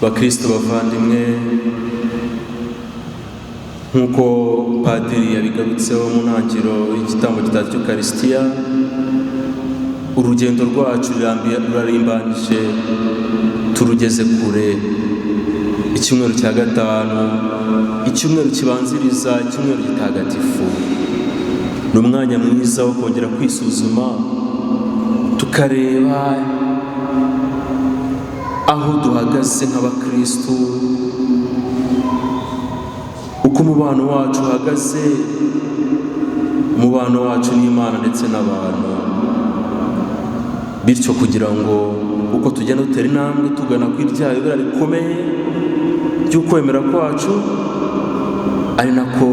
bakristo bavandimwe, nk'uko padiri yabigarutseho mu ntangiriro y'igitambo gitatu cy'Ukaristiya, urugendo rwacu rurarimbanije, turugeze kure. Icyumweru cya gatanu, icyumweru kibanziriza icyumweru gitagatifu, ni umwanya mwiza wo kongera kwisuzuma, tukareba aho duhagaze nk'abakristo, uko umubano wacu uhagaze, umubano wacu n'Imana ndetse n'abantu, bityo kugira ngo uko tugenda dutera intambwe tugana ku irya ibara rikomeye ry'ukwemera kwacu, ari nako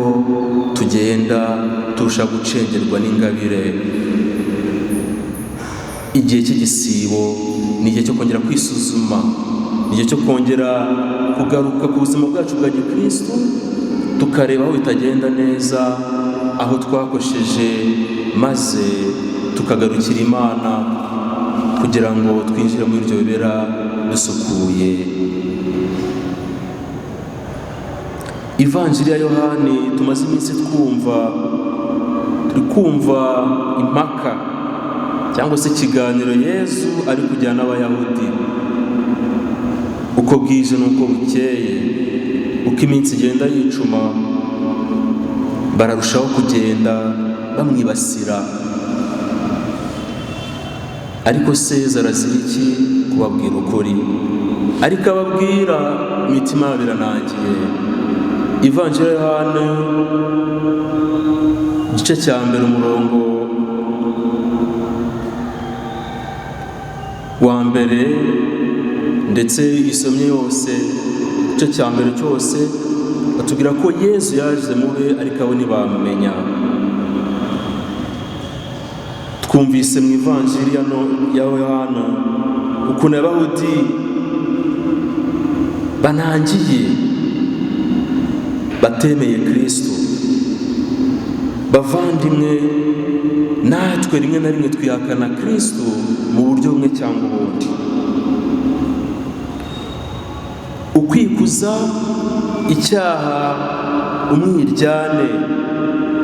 tugenda turusha gucengerwa n'ingabire. Igihe cy'igisibo ni igihe cyo kongera kwisuzuma, ni igihe cyo kongera kugaruka ku buzima bwacu bwa gikristo, tukareba aho bitagenda neza, aho twakosheje, maze tukagarukira Imana kugira ngo twinjire muri iryo bibera dusukuye. Ivanjiri ya Yohani tumaze iminsi turi kumva impaka cyangwa se ikiganiro Yesu ari kujyana n'Abayahudi. Uko bwije n'uko bukeye, uko iminsi igenda yicuma, bararushaho kugenda bamwibasira. Ariko Seza arazira iki? Kubabwira ukuri. Ariko ababwira, imitima yabo iranangiye. Ivanjiri ya Yohana igice cya mbere umurongo wa mbere, ndetse isomye yose, igice cya mbere cyose batubwira ko Yesu yaje mube ariko abo ntibamumenya. Twumvise mu Ivanjiri ya Yohana ukuntu Abayahudi banangiye, batemeye Kristo. Bavandimwe, natwe rimwe na rimwe twihakana Kristo mu buryo bumwe cyangwa ubundi. Ukwikuza, icyaha, umwiryane,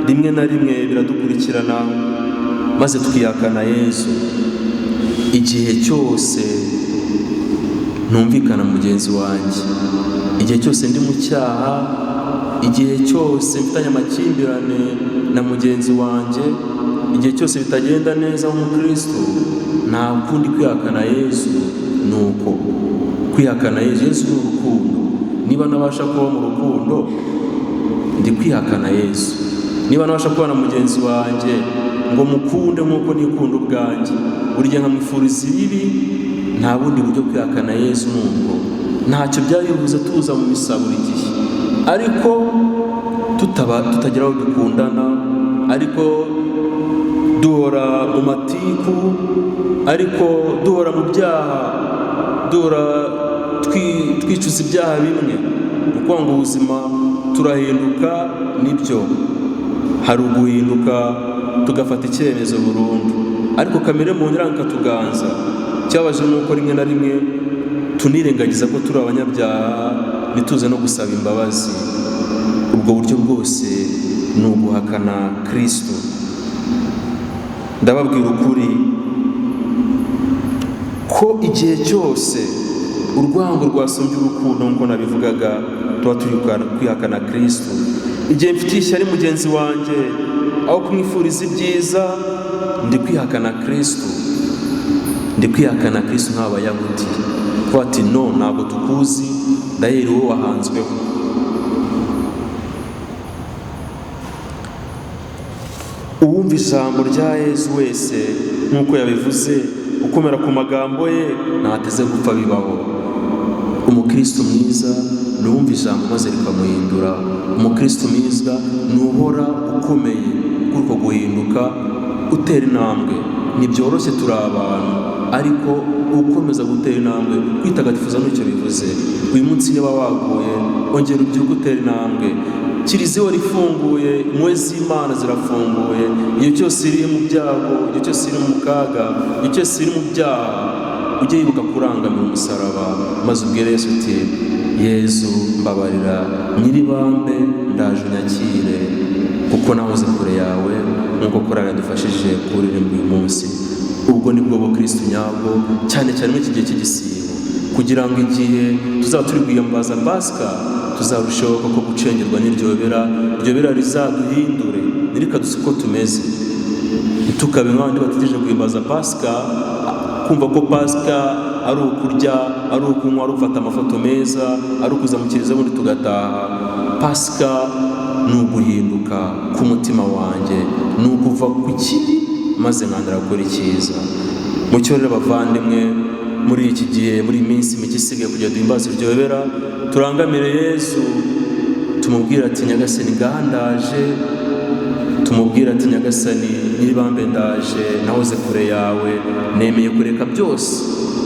rimwe na rimwe biradukurikirana, maze twihakana Yesu. Igihe cyose ntumvikana mugenzi wanjye, igihe cyose ndi mu cyaha, igihe cyose mfitanye amakimbirane na mugenzi wanjye, igihe cyose bitagenda neza nk'umukristo, nta kundi kwihakana Yesu. Nuko kwihakana Yesu ni urukundo. Niba nabasha kuba mu rukundo, ndi kwihakana Yesu. Niba nabasha kuba na mugenzi wanjye ngo mukunde nk'uko nikunda ubwanjye, buri gihe nkamwifuriza ibibi, nta bundi buryo kwihakana Yesu. Nubwo ntacyo byari bivuze tuza mu misa buri gihe, ariko tutagera aho dukundana, ariko duhora mu matiku, ariko duhora mu byaha, duhora twicuza ibyaha bimwe. Kuko ngo ubuzima turahinduka, nibyo hari uguhinduka tugafata icyemezo burundu, ariko kamere mu nyiranga ikatuganza. Cyabaje nuko rimwe na rimwe tunirengagiza ko turi abanyabyaha, ntituze no gusaba imbabazi. Ubwo buryo bwose ni uguhakana Kristo. Ndababwira ukuri ko igihe cyose urwango rwasumbye urukundo, nk'uko nabivugaga, tuba turi kwihakana Kristo. Igihe mfitiye ishyari mugenzi wanjye, aho kumwifuriza ibyiza, ndi kwihakana Kristo. Ndi kwihakana Kristo nk'Abayahudi, ko ati no, ntabwo tukuzi, ndahera uwo wahanzweho. Uwumva ijambo rya Yesu wese nk'uko yabivuze, ukomera ku magambo ye, ntateze gupfa bibaho. Umukristo mwiza ni uwumva ijambo maze rikamuhindura. Umukristo mwiza ni uhora ukomeye kuri uko guhinduka, utera intambwe. Ntibyoroshye, turi abantu, ariko ukomeza gutera intambwe. Kwitagatifuza n'icyo bivuze. Uyu munsi niba waguye, ongera ubyuke utera intambwe. Kiliziya rifunguye, impuhwe z'Imana zirafunguye. Iyo cyose iri mu byago, iyo cyose iri mu kaga, iyo cyose iri mu byaha, ujye yibuka kurangamira umusaraba, maze ubwire Yesu uti Yezu mbabarira, nyiribambe ndaje unyakire, kuko nahoze kure yawe nk'uko korali yadufashije kuririmba uyu munsi. Ubwo ni bwo bukristo nyabwo, cyane cyane muri iki gihe cy'igisibo, kugira ngo igihe tuzaba turi kwiyambaza Pasika tuzarushaho koko gucengerwa n'iryobera, iryobera rizaduhindure ntirikaduse uko tumeze, ntitukabe nk'abandi bategereje kwiyambaza Pasika, kumva ko Pasika ari ukurya, ari ukunywa, ari ugufata amafoto meza, ari ukuza mu kiliziya ubundi tugataha. Pasika ni uguhinduka k'umutima wanjye, ni ukuva ku kibi maze nkandira gukora icyiza. Mucyo rero bavandimwe, muri iki gihe, muri iyi minsi mike isigaye kugira duhimbaze iryobera, turangamire Yesu, tumubwire ati Nyagasani ngaha ndaje, tumubwire ati Nyagasani nyiribambe ndaje, nahoze kure yawe, nemeye kureka byose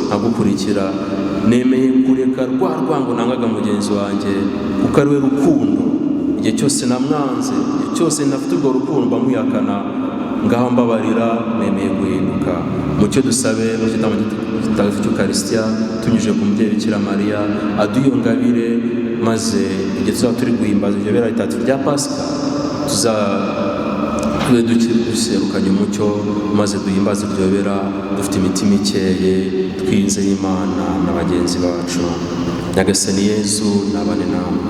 nkagukurikira, nemeye kureka rwa rwango nangaga mugenzi wanjye, kuko ari we rukundo. Igihe cyose namwanze, igihe cyose ntafite urwo rukundo bamwihakana, ngaho mbabarira, nemeye guhinduka. Mucyo dusabe mu gitambo gitagatifu cy'Ukaristiya tunyujije ku mubyeyi Bikira Mariya, aduhe iyo ngabire, maze igihe tuzaba turi guhimbaza iryobera ritagatifu rya Pasika tube duserukanye umucyo, maze duhimbaze iryobera dufite imitima ikeye, twizeye Imana na bagenzi bacu. Nyagasani Yezu nabane namwe.